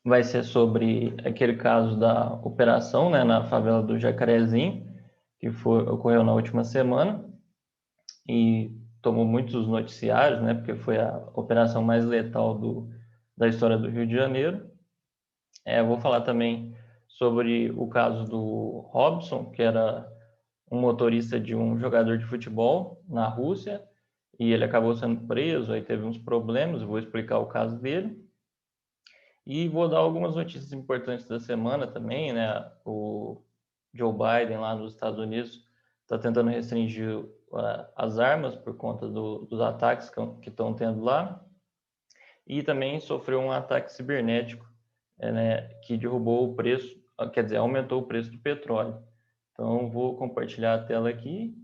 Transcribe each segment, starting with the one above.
vai ser sobre aquele caso da operação, né, na favela do Jacarezinho, que ocorreu na última semana e tomou muitos noticiários, né, porque foi a operação mais letal da história do Rio de Janeiro. Eu vou falar também sobre o caso do Robson, que era um motorista de um jogador de futebol na Rússia, e ele acabou sendo preso, aí teve uns problemas, vou explicar o caso dele. E vou dar algumas notícias importantes da semana também, né? O Joe Biden lá nos Estados Unidos está tentando restringir as armas por conta dos ataques que estão tendo lá. E também sofreu um ataque cibernético, né, que derrubou o preço, quer dizer, aumentou o preço do petróleo. Então, vou compartilhar a tela aqui.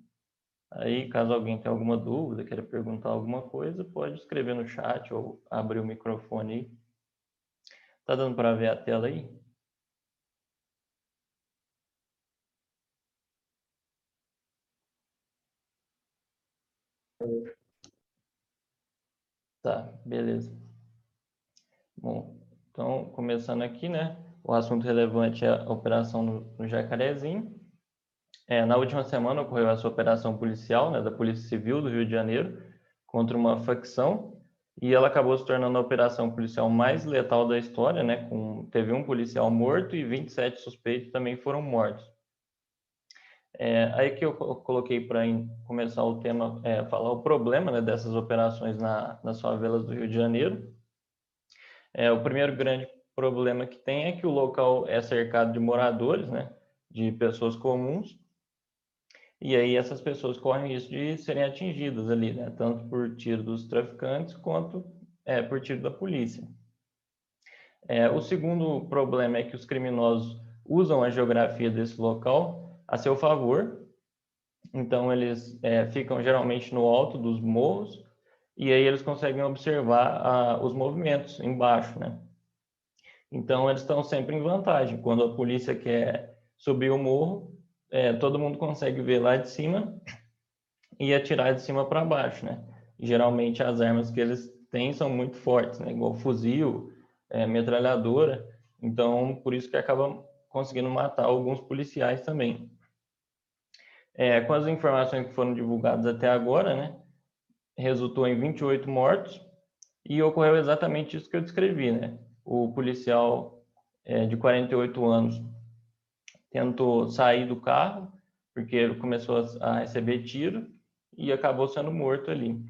Aí, caso alguém tenha alguma dúvida, queira perguntar alguma coisa, pode escrever no chat ou abrir o microfone aí. Tá dando para ver a tela aí? Tá, beleza. Bom, então, começando aqui, né? O assunto relevante é a operação no Jacarezinho. Na última semana ocorreu essa operação policial, né, da Polícia Civil do Rio de Janeiro contra uma facção e ela acabou se tornando a operação policial mais letal da história, né? Teve um policial morto e 27 suspeitos também foram mortos. Aí que eu coloquei para começar o tema, falar o problema, né, dessas operações nas favelas do Rio de Janeiro. O primeiro grande problema que tem é que o local é cercado de moradores, né, de pessoas comuns, e aí essas pessoas correm risco de serem atingidas ali, né, tanto por tiro dos traficantes quanto por tiro da polícia. O segundo problema é que os criminosos usam a geografia desse local a seu favor. Então, eles ficam geralmente no alto dos morros e aí eles conseguem observar os movimentos embaixo, né? Então, eles estão sempre em vantagem. Quando a polícia quer subir o morro, todo mundo consegue ver lá de cima e atirar de cima para baixo, né? E, geralmente, as armas que eles têm são muito fortes, né? Igual fuzil, metralhadora. Então, por isso que acabam conseguindo matar alguns policiais também. Com as informações que foram divulgadas até agora, né, resultou em 28 mortos e ocorreu exatamente isso que eu descrevi, né? O policial de 48 anos tentou sair do carro porque ele começou a receber tiro e acabou sendo morto ali.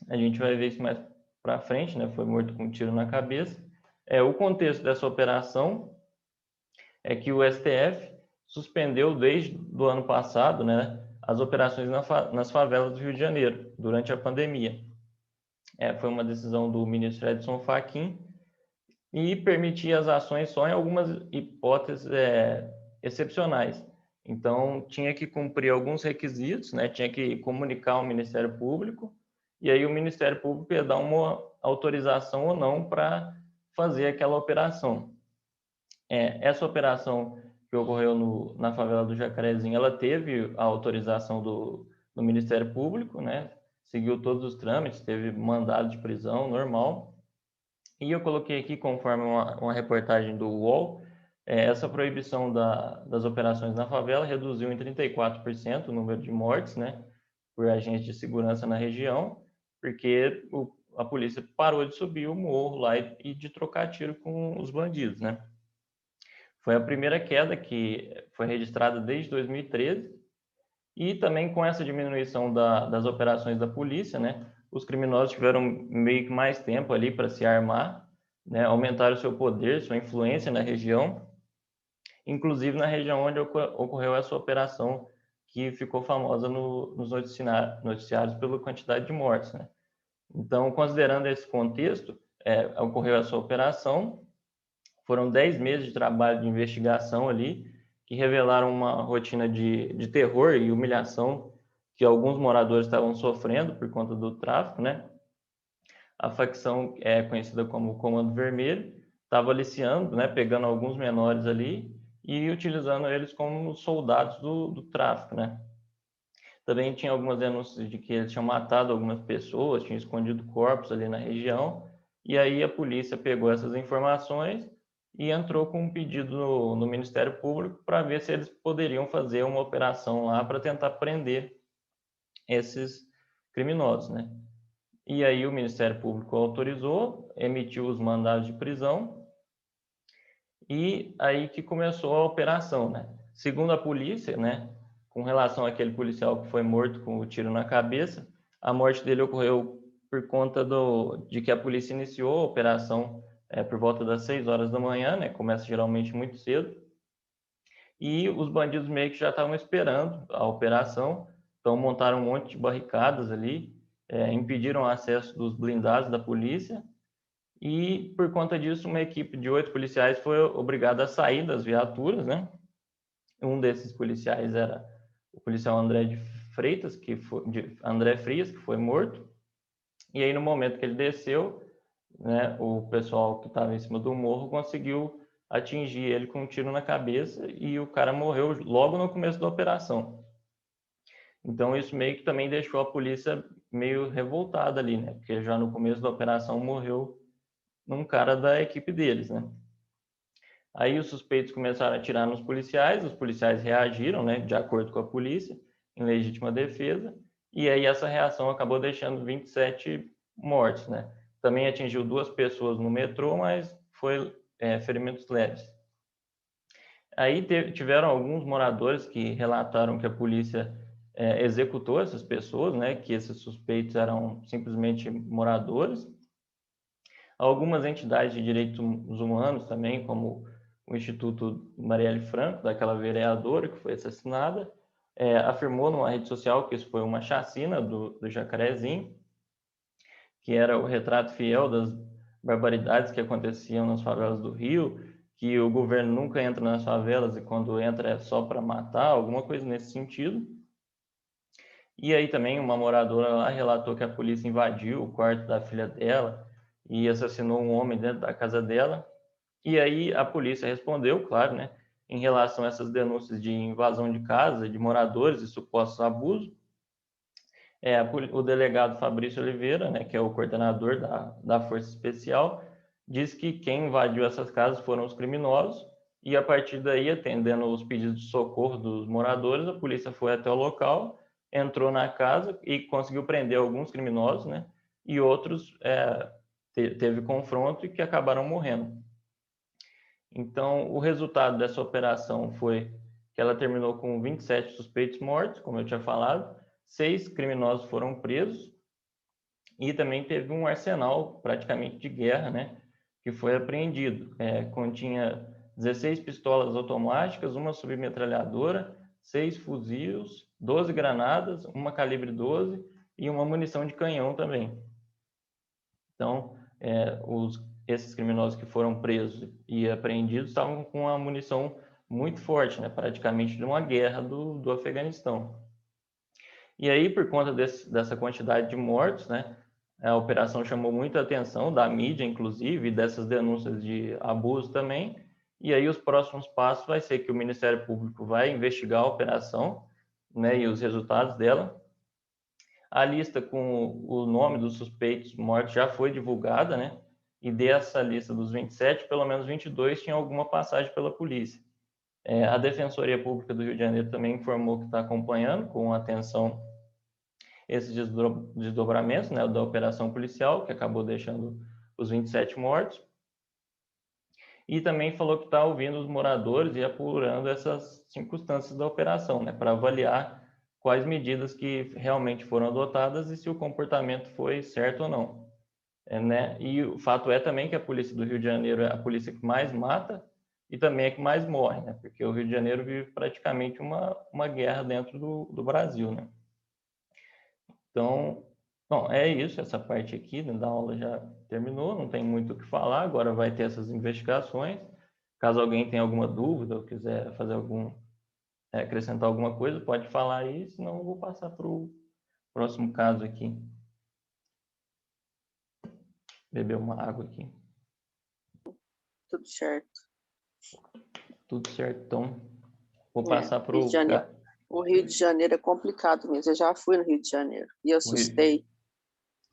A gente vai ver isso mais para frente, né? Foi morto com um tiro na cabeça. O contexto dessa operação é que o STF suspendeu desde o ano passado, né, as operações nas favelas do Rio de Janeiro durante a pandemia. Foi uma decisão do ministro Edson Fachin e permitia as ações só em algumas hipóteses excepcionais. Então, tinha que cumprir alguns requisitos, né? Tinha que comunicar ao Ministério Público, e aí o Ministério Público ia dar uma autorização ou não para fazer aquela operação. Essa operação que ocorreu na favela do Jacarezinho, ela teve a autorização do Ministério Público, né? Seguiu todos os trâmites, teve mandado de prisão normal. E eu coloquei aqui, conforme uma reportagem do UOL, essa proibição das operações na favela reduziu em 34% o número de mortes, né, por agentes de segurança na região, porque a polícia parou de subir o morro lá e de trocar tiro com os bandidos, né. Foi a primeira queda que foi registrada desde 2013 e também com essa diminuição das operações da polícia, né, os criminosos tiveram meio que mais tempo ali para se armar, né, aumentaram seu poder, sua influência na região, inclusive na região onde ocorreu essa operação que ficou famosa nos noticiários pela quantidade de mortes, né. Então, considerando esse contexto, ocorreu essa operação, foram 10 meses de trabalho de investigação ali, que revelaram uma rotina de terror e humilhação que alguns moradores estavam sofrendo por conta do tráfico, né? A facção conhecida como Comando Vermelho estava aliciando, né, pegando alguns menores ali e utilizando eles como soldados do tráfico, né? Também tinha algumas denúncias de que eles tinham matado algumas pessoas, tinham escondido corpos ali na região, e aí a polícia pegou essas informações, e entrou com um pedido no Ministério Público para ver se eles poderiam fazer uma operação lá para tentar prender esses criminosos, né? E aí o Ministério Público autorizou, emitiu os mandados de prisão e aí que começou a operação, né? Segundo a polícia, né, com relação àquele policial que foi morto com o tiro na cabeça, a morte dele ocorreu por conta de que a polícia iniciou a operação por volta das 6 horas da manhã, né? Começa geralmente muito cedo. E os bandidos meio que já estavam esperando a operação, então montaram um monte de barricadas ali, impediram o acesso dos blindados da polícia, e por conta disso uma equipe de 8 policiais foi obrigada a sair das viaturas, né? Um desses policiais era o policial André de Freitas, André Frias, que foi morto, e aí no momento que ele desceu, né, o pessoal que estava em cima do morro conseguiu atingir ele com um tiro na cabeça e o cara morreu logo no começo da operação. Então isso meio que também deixou a polícia meio revoltada ali, né? Porque já no começo da operação morreu um cara da equipe deles, né? Aí os suspeitos começaram a atirar nos policiais, os policiais reagiram, né, de acordo com a polícia, em legítima defesa, e aí essa reação acabou deixando 27 mortos, né? Também atingiu 2 pessoas no metrô, mas foi ferimentos leves. Aí tiveram alguns moradores que relataram que a polícia executou essas pessoas, né? Que esses suspeitos eram simplesmente moradores. Algumas entidades de direitos humanos também, como o Instituto Marielle Franco, daquela vereadora que foi assassinada, afirmou numa rede social que isso foi uma chacina do Jacarezinho, que era o retrato fiel das barbaridades que aconteciam nas favelas do Rio, que o governo nunca entra nas favelas e quando entra é só para matar, alguma coisa nesse sentido. E aí também uma moradora lá relatou que a polícia invadiu o quarto da filha dela e assassinou um homem dentro da casa dela. E aí a polícia respondeu, claro, né, em relação a essas denúncias de invasão de casa, de moradores e supostos abusos. O delegado Fabrício Oliveira, né, que é o coordenador da Força Especial, diz que quem invadiu essas casas foram os criminosos e, a partir daí, atendendo os pedidos de socorro dos moradores, a polícia foi até o local, entrou na casa e conseguiu prender alguns criminosos, né, e outros teve confronto e que acabaram morrendo. Então, o resultado dessa operação foi que ela terminou com 27 suspeitos mortos, como eu tinha falado, 6 criminosos foram presos e também teve um arsenal praticamente de guerra, né, que foi apreendido. Continha 16 pistolas automáticas, uma submetralhadora, 6 fuzis, 12 granadas, uma calibre 12 e uma munição de canhão também. Então, esses criminosos que foram presos e apreendidos estavam com uma munição muito forte, né, praticamente de uma guerra do Afeganistão. E aí, por conta dessa quantidade de mortos, né, a operação chamou muita atenção da mídia, inclusive, e dessas denúncias de abuso também. E aí, os próximos passos vai ser que o Ministério Público vai investigar a operação, né, e os resultados dela. A lista com o nome dos suspeitos mortos já foi divulgada, né? E dessa lista dos 27, pelo menos 22 tinham alguma passagem pela polícia. A Defensoria Pública do Rio de Janeiro também informou que está acompanhando com atenção esses desdobramentos, né, da operação policial, que acabou deixando os 27 mortos. E também falou que está ouvindo os moradores e apurando essas circunstâncias da operação, né, para avaliar quais medidas que realmente foram adotadas e se o comportamento foi certo ou não. Né? E o fato é também que a polícia do Rio de Janeiro é a polícia que mais mata e também é que mais morre, né? Porque o Rio de Janeiro vive praticamente uma guerra dentro do Brasil, né? Então, bom, é isso, essa parte aqui, né, da aula já terminou, não tem muito o que falar, agora vai ter essas investigações. Caso alguém tenha alguma dúvida ou quiser fazer acrescentar alguma coisa, pode falar aí, senão eu vou passar para o próximo caso aqui. Beber uma água aqui. Tudo certo. Tudo certo, então vou passar para o... O Rio de Janeiro é complicado mesmo, eu já fui no Rio de Janeiro e assustei.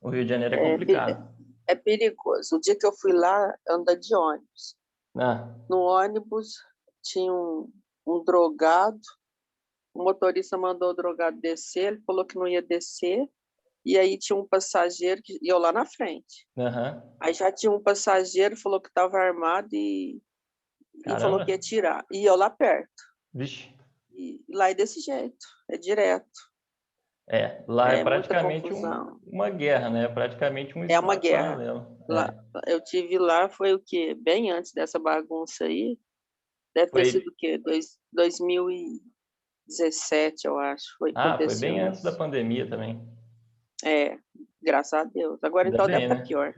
O Rio de Janeiro é complicado. É perigoso. O dia que eu fui lá, anda de ônibus. Ah, No ônibus tinha um drogado, o motorista mandou o drogado descer, ele falou que não ia descer, e aí tinha um passageiro, e eu lá na frente. aham. Aí já tinha um passageiro, falou que estava armado e falou que Caramba. ia tirar. E eu lá perto. Vixe. E lá é desse jeito, é direto. Lá é É muita praticamente confusão. uma guerra, né? É praticamente um É uma estado guerra. paralelo. Lá, eu tive lá, foi o quê? Bem antes dessa bagunça aí. Deve ter Foi, sido o quê? 2017, eu acho. Foi que foi aconteceu bem antes da isso. pandemia também. É, graças a Deus. Agora Ainda então deve bem, estar né? pior.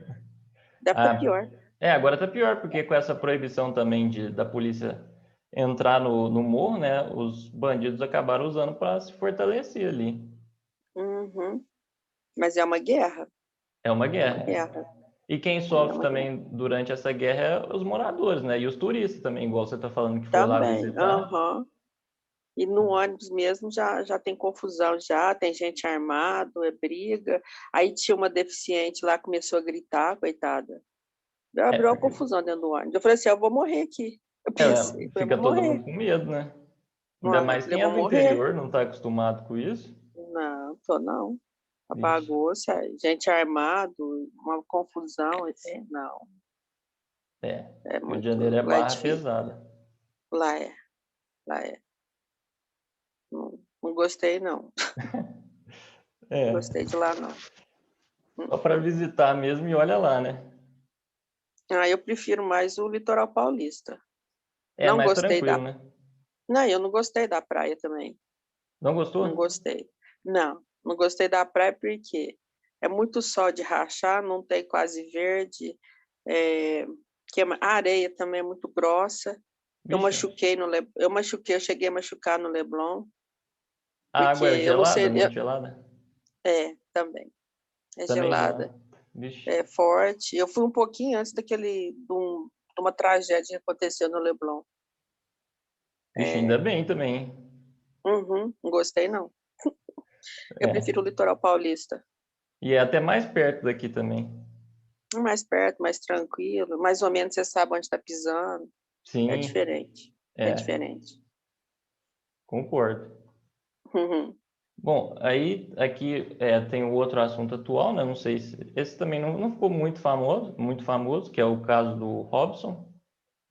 Deve estar Ah, pior. agora tá pior, porque com essa proibição também da polícia entrar no morro, né? Os bandidos acabaram usando para se fortalecer ali. Uhum. Mas é uma guerra. É uma É uma guerra. guerra. E quem É sofre uma guerra. também durante essa guerra é os moradores, né? E os turistas também, igual você está falando que foi lá Também. visitar. Aham. E no ônibus mesmo já tem confusão, já tem gente armado, é briga. Aí tinha uma deficiente lá, começou a gritar, coitada. É, Abriu uma porque confusão dentro do ônibus. Eu falei assim, eu vou morrer aqui. Eu pensei, eu fica vou todo mundo morrer. com medo, né? Ainda Ah, eu mais falei, eu quem é vou do morrer. interior, não está acostumado com isso. Não, tô não. A Vixe, bagunça, gente armado, uma confusão. Não, é. é Rio de muito. Janeiro é Lá é barra difícil. pesada. Lá é, lá é. Não, não gostei, não. Não É, gostei de lá, não. só para Uh-uh. visitar mesmo e olha lá, né? Ah, eu prefiro mais o litoral paulista. É Não mais gostei tranquilo, da. né? Não, eu não gostei da praia também. Não Não gostou? gostei. Não, não gostei da praia porque é muito sol de rachar, não tem quase verde. É, a areia também é muito grossa. Vixe, Eu cheguei a machucar no Leblon, a porque água é eu não gelada, sei. muito gelada? Também. É Também gelada, gelada. Vixe, é forte. Eu fui um pouquinho antes de uma tragédia que aconteceu no Leblon. vixe, ainda É, bem também, hein? uhum, não gostei, não. Eu É. prefiro o litoral paulista. E é até mais perto daqui também. Mais perto, mais tranquilo, mais ou menos você sabe onde está pisando. É Sim, diferente. É é, diferente. concordo. Uhum. Bom, aí aqui tem o outro assunto atual, né? Não sei se esse também não ficou muito famoso, que é o caso do Robson,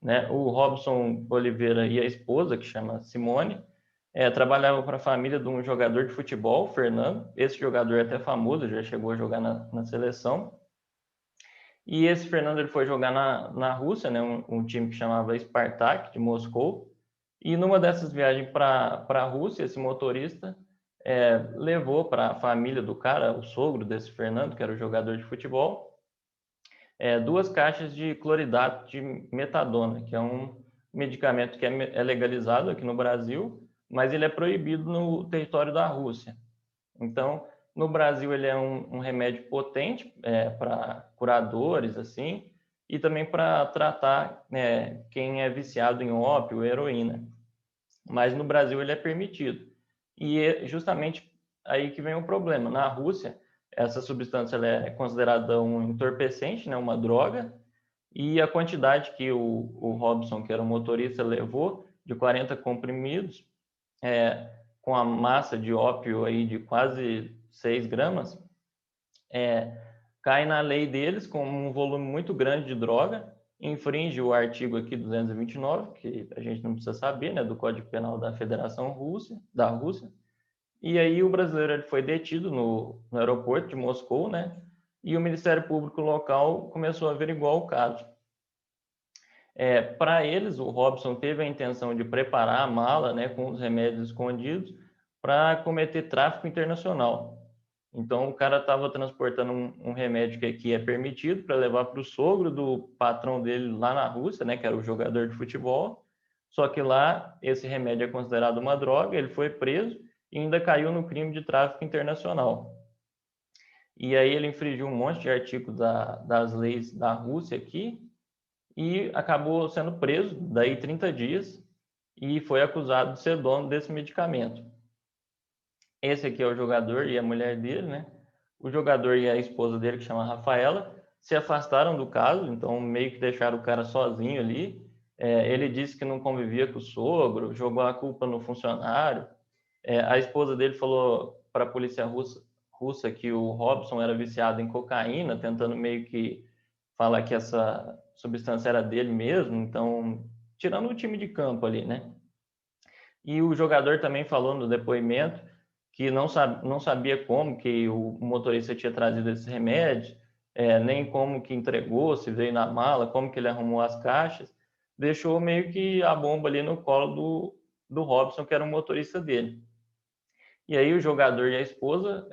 né? O Robson Oliveira e a esposa, que chama Simone, trabalhavam para a família de um jogador de futebol, Fernando. Esse jogador é até famoso, já chegou a jogar na seleção. E esse Fernando ele foi jogar na Rússia, né? Um time que chamava Spartak, de Moscou. E numa dessas viagens para a Rússia, esse motorista levou para a família do cara, o sogro desse Fernando, que era o jogador de futebol, 2 caixas de cloridato de metadona, que é um medicamento que é legalizado aqui no Brasil, mas ele é proibido no território da Rússia. Então, no Brasil, ele é um remédio potente para curadores, assim, e também para tratar quem é viciado em ópio, heroína. Mas no Brasil ele é permitido. E é justamente aí que vem o problema. Na Rússia, essa substância ela é considerada um entorpecente, né, uma droga, e a quantidade que o Robson, que era o motorista, levou, de 40 comprimidos, com a massa de ópio aí de quase 6 gramas, cai na lei deles com um volume muito grande de droga, infringe o artigo aqui 229, que a gente não precisa saber, né, do Código Penal da Federação Rússia, da Rússia. E aí o brasileiro ele foi detido no aeroporto de Moscou, né? E o Ministério Público local começou a averiguar o caso. Para eles, o Robson teve a intenção de preparar a mala, né, com os remédios escondidos para cometer tráfico internacional. Então, o cara estava transportando um remédio que aqui é permitido para levar para o sogro do patrão dele lá na Rússia, né, que era o jogador de futebol. Só que lá, esse remédio é considerado uma droga, ele foi preso e ainda caiu no crime de tráfico internacional. E aí ele infringiu um monte de artigos das leis da Rússia aqui e acabou sendo preso, daí 30 dias, e foi acusado de ser dono desse medicamento. Esse aqui é o jogador e a mulher dele, né? O jogador e a esposa dele, que chama Rafaela, se afastaram do caso, então meio que deixaram o cara sozinho ali. Ele disse que não convivia com o sogro, jogou a culpa no funcionário. A esposa dele falou para a polícia russa que o Robson era viciado em cocaína, tentando meio que falar que essa substância era dele mesmo, então tirando o time de campo ali, né? E o jogador também falou no depoimento que não sabia como que o motorista tinha trazido esses remédios, nem como que entregou, se veio na mala, como que ele arrumou as caixas. Deixou meio que a bomba ali no colo do Robson, que era o motorista dele. E aí o jogador e a esposa,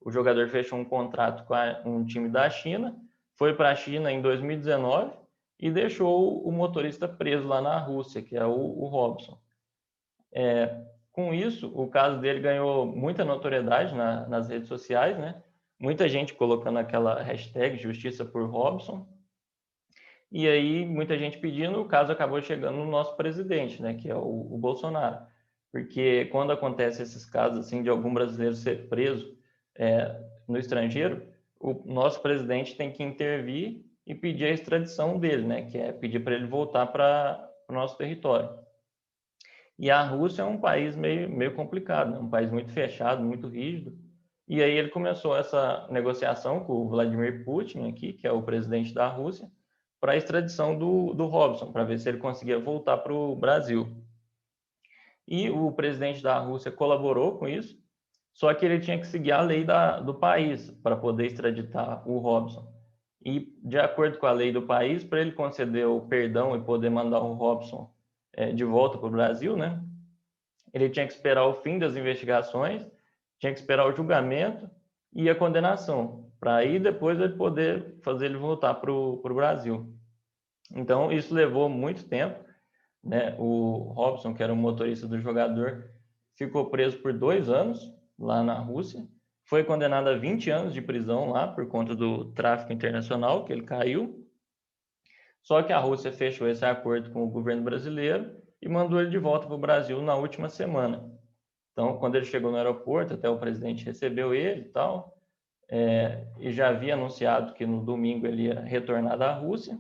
o jogador fechou um contrato com um time da China, foi para a China em 2019 e deixou o motorista preso lá na Rússia, que é o Robson. Com isso, o caso dele ganhou muita notoriedade nas redes sociais, né? Muita gente colocando aquela hashtag Justiça por Robson. E aí, muita gente pedindo, o caso acabou chegando no nosso presidente, né? Que é o Bolsonaro. Porque quando acontece esses casos, assim, de algum brasileiro ser preso no estrangeiro, o nosso presidente tem que intervir e pedir a extradição dele, né? Que é pedir para ele voltar para o nosso território. E a Rússia é um país meio complicado, né? Um país muito fechado, muito rígido. E aí ele começou essa negociação com o Vladimir Putin aqui, que é o presidente da Rússia, para a extradição do Robson, para ver se ele conseguia voltar para o Brasil. E o presidente da Rússia colaborou com isso, só que ele tinha que seguir a lei do país para poder extraditar o Robson. E, de acordo com a lei do país, para ele conceder o perdão e poder mandar o Robson de volta para o Brasil, né? Ele tinha que esperar o fim das investigações, tinha que esperar o julgamento e a condenação, para aí depois ele poder fazer ele voltar para o Brasil. Então, isso levou muito tempo, né? O Robson, que era o motorista do jogador, ficou preso por 2 anos lá na Rússia, foi condenado a 20 anos de prisão lá por conta do tráfico internacional que ele caiu. Só que a Rússia fechou esse acordo com o governo brasileiro e mandou ele de volta para o Brasil na última semana. Então, quando ele chegou no aeroporto, até o presidente recebeu ele e tal, e já havia anunciado que no domingo ele ia retornar da Rússia.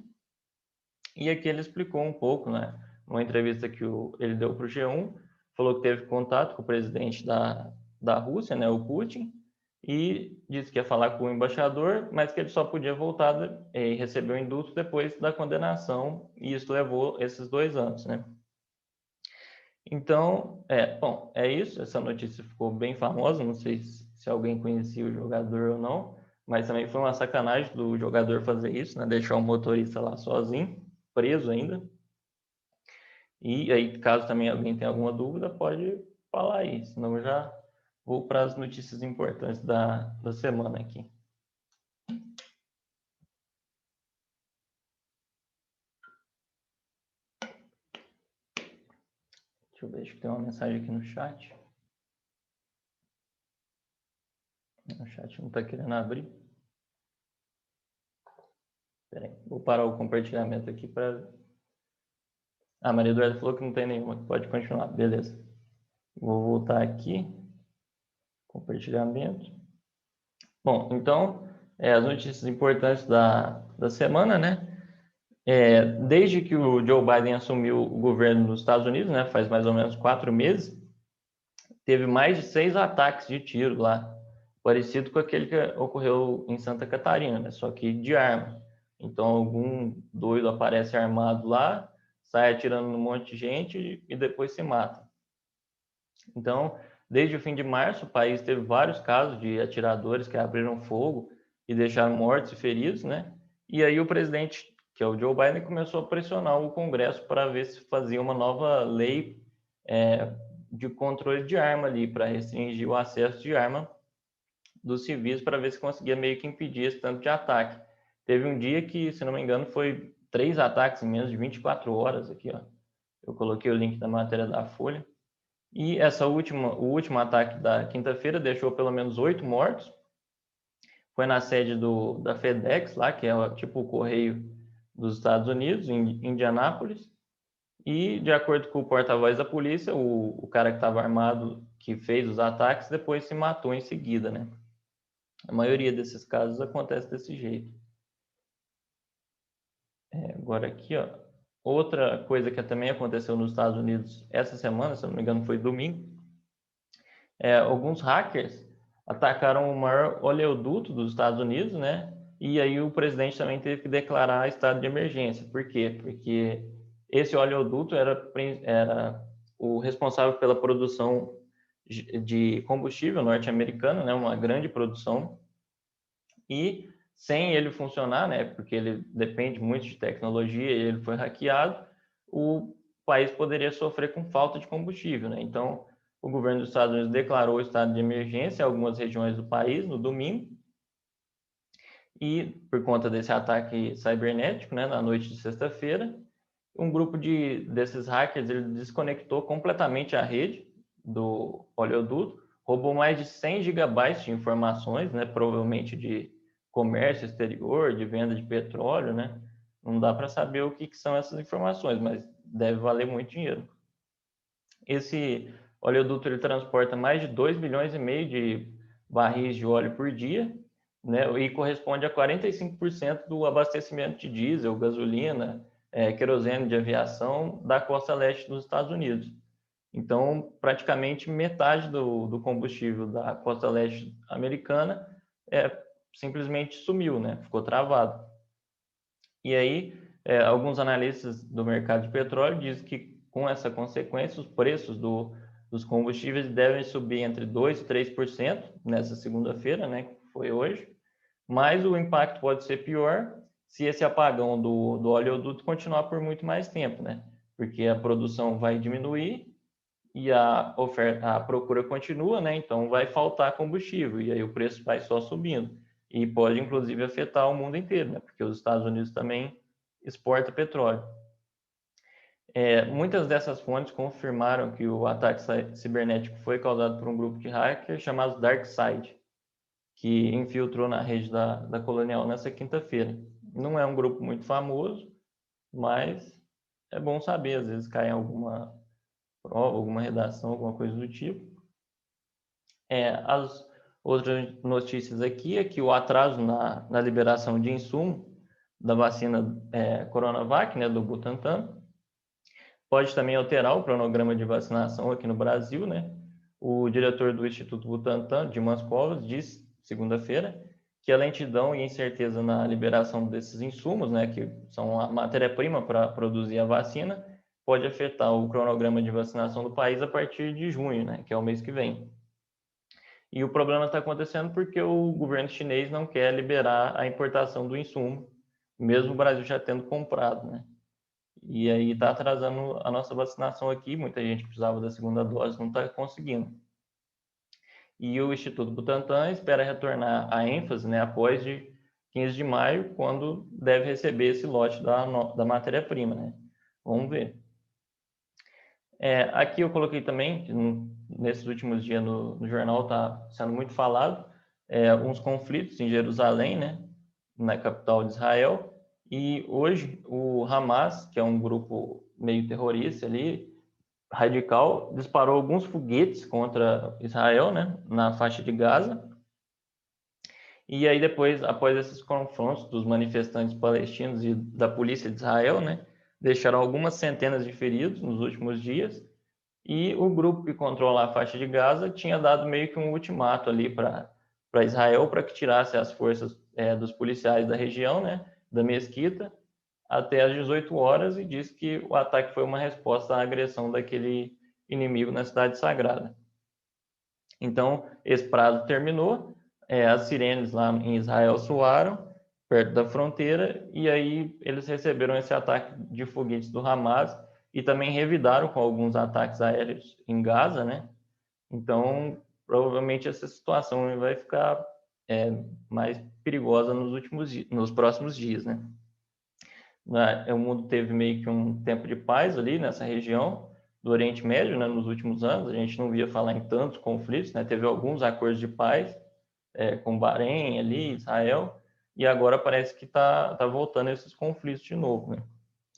E aqui ele explicou um pouco, né? Numa entrevista que ele deu para o G1, falou que teve contato com o presidente da Rússia, né, o Putin, e disse que ia falar com o embaixador, mas que ele só podia voltar e receber o indulto depois da condenação, e isso levou esses 2 anos, né? Então, bom, é isso. Essa notícia ficou bem famosa. Não sei se alguém conhecia o jogador ou não, mas também foi uma sacanagem do jogador fazer isso, né? Deixar o motorista lá sozinho, preso ainda. E aí, caso também alguém tenha alguma dúvida, pode falar aí, senão eu já vou para as notícias importantes da semana aqui. Deixa eu ver, acho que tem uma mensagem aqui no chat. O chat não está querendo abrir. Espera aí, vou parar o compartilhamento aqui para... A Maria Eduarda falou que não tem nenhuma, pode continuar, beleza. Vou voltar aqui, compartilhamento. Bom, então, as notícias importantes da semana, né? Desde que o Joe Biden assumiu o governo dos Estados Unidos, né, faz mais ou menos 4 meses, teve mais de 6 ataques de tiro lá, parecido com aquele que ocorreu em Santa Catarina, né, só que de arma. Então, algum doido aparece armado lá, sai atirando num monte de gente e depois se mata. Então, desde o fim de março, o país teve vários casos de atiradores que abriram fogo e deixaram mortos e feridos, né? E aí o presidente, que é o Joe Biden, começou a pressionar o Congresso para ver se fazia uma nova lei de controle de arma ali, para restringir o acesso de arma dos civis, para ver se conseguia meio que impedir esse tanto de ataque. Teve um dia que, se não me engano, foi 3 ataques em menos de 24 horas aqui, ó. Eu coloquei o link da matéria da Folha. E o último ataque da quinta-feira deixou pelo menos 8 mortos. Foi na sede da FedEx, lá, que é tipo o correio dos Estados Unidos, em Indianápolis. E, de acordo com o porta-voz da polícia, o cara que estava armado, que fez os ataques, depois se matou em seguida, né? A maioria desses casos acontece desse jeito. Agora aqui, ó, Outra coisa que também aconteceu nos Estados Unidos essa semana, se eu não me engano, foi domingo, alguns hackers atacaram o maior oleoduto dos Estados Unidos, né? E aí o presidente também teve que declarar estado de emergência. Por quê? Porque esse oleoduto era o responsável pela produção de combustível norte-americano, né? Uma grande produção. E sem ele funcionar, né? Porque ele depende muito de tecnologia e ele foi hackeado, o país poderia sofrer com falta de combustível, né? Então, o governo dos Estados Unidos declarou o estado de emergência em algumas regiões do país no domingo, e por conta desse ataque cibernético, né, na noite de sexta-feira, um grupo desses hackers ele desconectou completamente a rede do oleoduto, roubou mais de 100 gigabytes de informações, né, provavelmente de comércio exterior, de venda de petróleo, né? Não dá para saber o que são essas informações, mas deve valer muito dinheiro. Esse oleoduto ele transporta mais de 2 milhões e meio de barris de óleo por dia, né, e corresponde a 45% do abastecimento de diesel, gasolina, querosene de aviação da costa leste dos Estados Unidos. Então, praticamente metade do combustível da costa leste americana simplesmente sumiu, né, ficou travado. E aí, alguns analistas do mercado de petróleo dizem que, com essa consequência, os preços dos combustíveis devem subir entre 2% e 3% nessa segunda-feira, né, que foi hoje, mas o impacto pode ser pior se esse apagão do oleoduto continuar por muito mais tempo, né, porque a produção vai diminuir e a procura continua, né, então vai faltar combustível, e aí o preço vai só subindo. E pode, inclusive, afetar o mundo inteiro, né, porque os Estados Unidos também exporta petróleo. Muitas dessas fontes confirmaram que o ataque cibernético foi causado por um grupo de hackers chamado DarkSide, que infiltrou na rede da Colonial nessa quinta-feira. Não é um grupo muito famoso, mas é bom saber, às vezes cai em alguma prova, alguma redação, alguma coisa do tipo. As outras notícias aqui é que o atraso na liberação de insumo da vacina Coronavac, né, do Butantan, pode também alterar o cronograma de vacinação aqui no Brasil, né? O diretor do Instituto Butantan, Dimas Covas, disse, segunda-feira, que a lentidão e incerteza na liberação desses insumos, né, que são a matéria-prima para produzir a vacina, pode afetar o cronograma de vacinação do país a partir de junho, né, que é o mês que vem. E o problema está acontecendo porque o governo chinês não quer liberar a importação do insumo, mesmo o Brasil já tendo comprado, né? E aí está atrasando a nossa vacinação aqui, muita gente que precisava da segunda dose não está conseguindo. E o Instituto Butantan espera retornar à ênfase, né, após de 15 de maio, quando deve receber esse lote da matéria-prima, né? Vamos ver. Aqui eu coloquei também, nesses últimos dias no jornal está sendo muito falado, uns conflitos em Jerusalém, né, na capital de Israel, e hoje o Hamas, que é um grupo meio terrorista ali, radical, disparou alguns foguetes contra Israel, né, na faixa de Gaza, e aí depois, após esses confrontos dos manifestantes palestinos e da polícia de Israel, né, deixaram algumas centenas de feridos nos últimos dias, e o grupo que controla a faixa de Gaza tinha dado meio que um ultimato ali para Israel para que tirasse as forças dos policiais da região, né, da mesquita, até às 18 horas, e disse que o ataque foi uma resposta à agressão daquele inimigo na cidade sagrada. Então, esse prazo terminou, as sirenes lá em Israel soaram, perto da fronteira, e aí eles receberam esse ataque de foguetes do Hamas, e também revidaram com alguns ataques aéreos em Gaza, né? Então, provavelmente essa situação vai ficar mais perigosa nos próximos dias, né? O mundo teve meio que um tempo de paz ali nessa região do Oriente Médio, né? Nos últimos anos, a gente não via falar em tantos conflitos, né? Teve alguns acordos de paz com Bahrein ali, Israel, e agora parece que tá voltando esses conflitos de novo, né?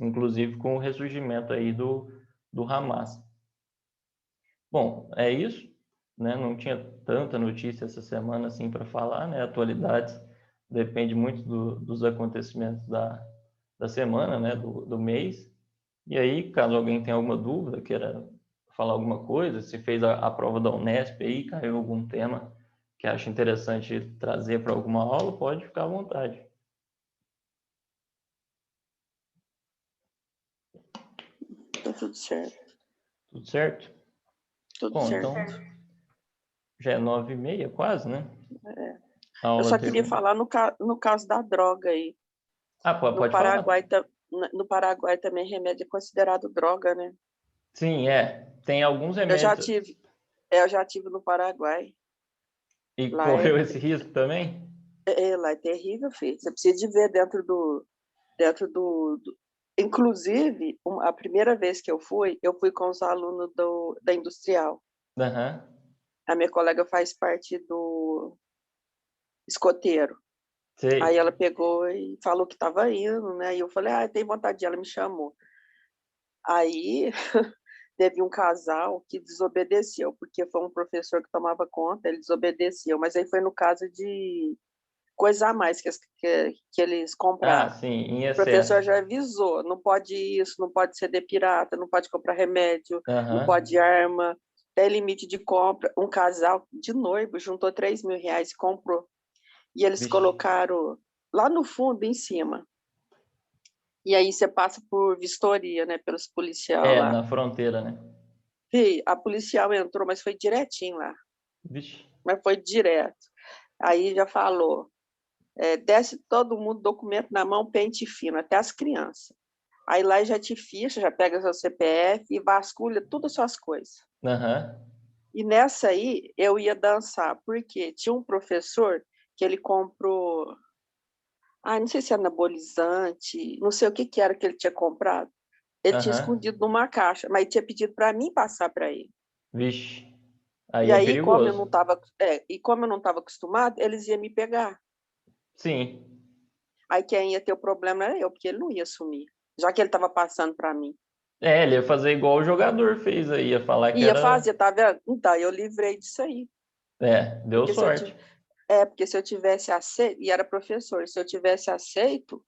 Inclusive com o ressurgimento aí do Hamas. Bom, é isso, né? Não tinha tanta notícia essa semana assim para falar, né? Atualidades depende muito dos acontecimentos da semana, né? Do mês. E aí, caso alguém tenha alguma dúvida, queira falar alguma coisa, se fez a prova da Unesp aí, caiu algum tema que acha interessante trazer para alguma aula, pode ficar à vontade. Tá tudo certo. Tudo certo? Tudo Bom, certo. então já é 9h30 quase, né? É. A Eu aula só queria termina. falar no caso da droga aí. Ah, No pode falar. Paraguai, no Paraguai também remédio é considerado droga, né? Sim, tem alguns Eu já remédios. tive, eu já tive no Paraguai. E Lá correu esse risco também? lá é terrível, filho. Você precisa de ver dentro do. Inclusive, a primeira vez que eu fui com os alunos da Industrial. Aham. A minha colega faz parte do escoteiro. Aí Sei. ela pegou e falou que estava indo, né? E eu falei, tem vontade de ir. Ela me chamou. Aí teve um casal que desobedeceu, porque foi um professor que tomava conta, ele desobedeceu. Mas aí foi no caso de coisa a mais que eles Ah, compraram. sim, em O professor excesso. já avisou, não pode isso, não pode ser de pirata, não pode comprar remédio, não Aham. pode arma, tem limite de compra. Um casal de noivo juntou R$ 3.000 e comprou. E eles Vixe. colocaram lá no fundo, em cima. E aí você passa por vistoria, né, pelos policial lá. Na fronteira, né? E a policial entrou, mas foi direitinho lá. Vixe. Mas foi direto. Aí já falou, desce todo mundo, documento na mão, pente fino, até as crianças. Aí lá já te ficha, já pega seu CPF e vasculha tudo as suas coisas. Aham. E nessa aí, eu ia dançar, porque tinha um professor que ele comprou, não sei se era anabolizante, não sei o que era que ele tinha comprado. Ele tinha Aham. escondido numa caixa, mas tinha pedido para mim passar para ele. Vixe. Aí E é aí, como eu perigoso. não estava, como eu não estava acostumado, eles iam me pegar. Sim. Aí quem ia ter o problema era eu, porque ele não ia assumir, já que ele estava passando para mim. Ele ia fazer igual o jogador fez aí, ia falar que Ia era. fazer, tá vendo? Então, eu livrei disso aí. Deu Porque se eu, sorte. porque se eu tivesse aceito, e era professor, se eu tivesse aceito,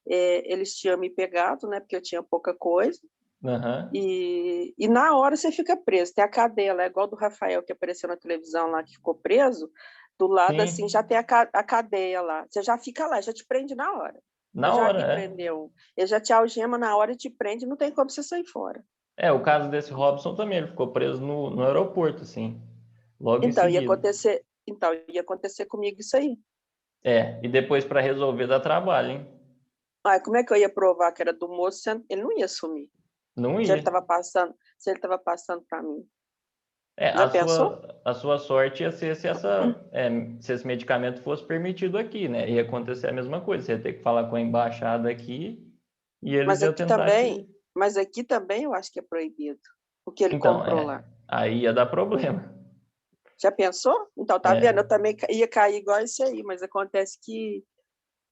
eles tinham me pegado, né? Porque eu tinha pouca coisa. Aham. E na hora você fica preso. Tem a cadeia lá, igual do Rafael que apareceu na televisão lá, que ficou preso. Do lado, assim, já Sim. tem a cadeia lá. Você já fica lá, já te prende na hora. Eu Na já hora, vi prender um. Ele já te algema na hora e te prende, não tem como você sair fora. O caso desse Robson também, ele ficou preso no aeroporto, assim, logo em Então, seguida. ia acontecer comigo isso aí. E depois para resolver dá trabalho, hein? Como é que eu ia provar que era do moço? Ele não ia assumir. Não Se ele ia. estava passando, se ele estava passando para mim. Já A pensou? sua sorte ia ser se esse medicamento fosse permitido aqui, né? Ia acontecer a mesma coisa. Você ia ter que falar com a embaixada aqui e eles Mas iam aqui tentar também, te. mas aqui também eu acho que é proibido. O que ele Então, comprou lá. aí ia dar problema. Já pensou? Então, tá vendo? Eu É, também ia cair igual isso aí, mas acontece que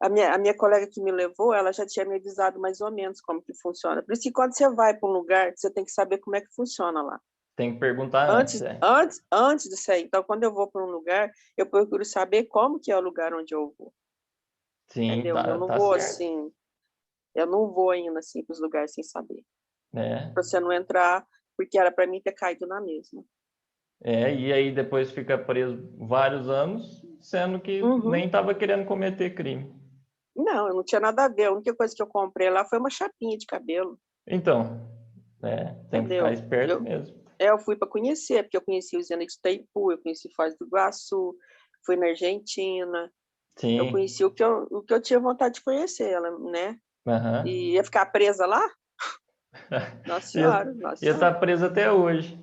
a minha colega que me levou, ela já tinha me avisado mais ou menos como que funciona. Por isso que quando você vai para um lugar, você tem que saber como é que funciona lá. tem que perguntar antes, Antes, antes, antes de sair. Então, quando eu vou para um lugar, eu procuro saber como que é o lugar onde eu vou. Sim, Entendeu? Eu não tá vou certo. assim, eu não vou indo assim para os lugares sem saber. É, Para você não entrar, porque era para mim ter caído na mesma. e aí depois fica preso vários anos, sendo que nem Uhum. estava querendo cometer crime. Não, eu não tinha nada a ver. A única coisa que eu comprei lá foi uma chapinha de cabelo, Então, tem que ficar entendeu? esperto mesmo. Eu fui para conhecer, porque eu conheci usina de Itaipu, eu conheci Foz do Iguaçu, fui na Argentina, eu Sim, conheci o que eu tinha vontade de conhecer, ela, né? aham. E ia ficar presa lá? Nossa Ia Senhora, Nossa estar Senhora, preso até hoje.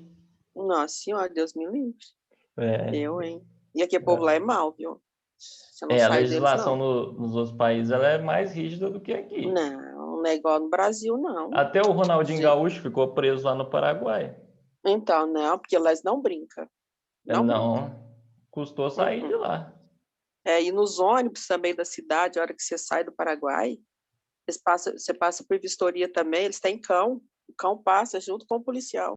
Nossa Senhora, Deus me livre. É, Eu, hein? E aquele povo lá é mau, viu? Você não a sai deles, legislação não. nos outros países ela é mais rígida do que aqui. Não, não é igual no Brasil, não. Até o Ronaldinho Sim. Gaúcho ficou preso lá no Paraguai. Então, não, porque lá eles não brincam. Não brinca. Não, custou sair de lá. E nos ônibus também da cidade, a hora que você sai do Paraguai, você passa por vistoria também, eles têm cão. O cão passa junto com o policial.